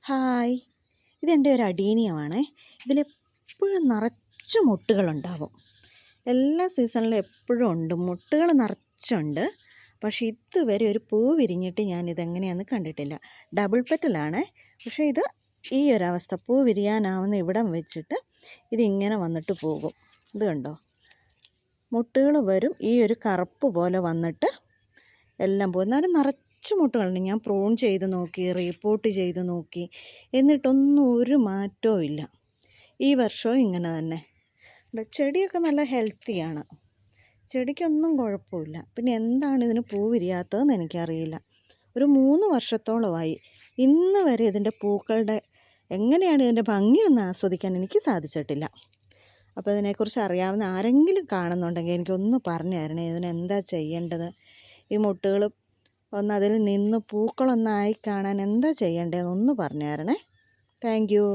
Hi, ഇതെൻ്റെ ഒരു അഡീനിയമാണേ. ഇതിലെപ്പോഴും നിറച്ച് മുട്ടുകളുണ്ടാവും. എല്ലാ സീസണിലും എപ്പോഴും ഉണ്ട്, മുട്ടുകൾ നിറച്ചുണ്ട്. പക്ഷേ ഇതുവരെ ഒരു പൂ വിരിഞ്ഞിട്ട് ഞാനിതെങ്ങനെയാണെന്ന് കണ്ടിട്ടില്ല. ഡബിൾ പെറ്റലാണ്. പക്ഷേ ഇത് ഈ ഒരവസ്ഥ, പൂ വിരിയാനാവുന്ന ഇവിടം വെച്ചിട്ട് ഇതിങ്ങനെ വന്നിട്ട് പോകും. ഇത് കണ്ടോ, മുട്ടുകൾ വരും, ഈ ഒരു കറുപ്പ് പോലെ വന്നിട്ട് എല്ലാം പോകും. എന്നാലും നിറച്ച് മുട്ടുകളുണ്ട്. ഞാൻ പ്രൂൺ ചെയ്ത് നോക്കി, റീപ്പോർട്ട് ചെയ്ത് നോക്കി, എന്നിട്ടൊന്നും ഒരു മാറ്റവും ഇല്ല. ഈ വർഷവും ഇങ്ങനെ തന്നെ. ചെടിയൊക്കെ നല്ല ഹെൽത്തിയാണ്, ചെടിക്കൊന്നും കുഴപ്പമില്ല. പിന്നെ എന്താണ് ഇതിന് പൂ വിരിയാത്തതെന്ന് എനിക്കറിയില്ല. ഒരു 3 വർഷത്തോളമായി ഇന്ന് വരെ ഇതിൻ്റെ പൂക്കളുടെ എങ്ങനെയാണ് ഇതിൻ്റെ ഭംഗിയൊന്നും ആസ്വദിക്കാൻ എനിക്ക് സാധിച്ചിട്ടില്ല. അപ്പോൾ ഇതിനെക്കുറിച്ച് അറിയാവുന്ന ആരെങ്കിലും കാണുന്നുണ്ടെങ്കിൽ എനിക്കൊന്ന് പറഞ്ഞു തരണേ, ഇതിനെന്താ ചെയ്യേണ്ടത്? ഈ മുട്ടുകൾ ഒന്ന് അതിൽ നിന്ന് പൂക്കളൊന്നായി കാണാൻ എന്താ ചെയ്യേണ്ടതെന്നൊന്ന് പറഞ്ഞു തരണേ. Thank you.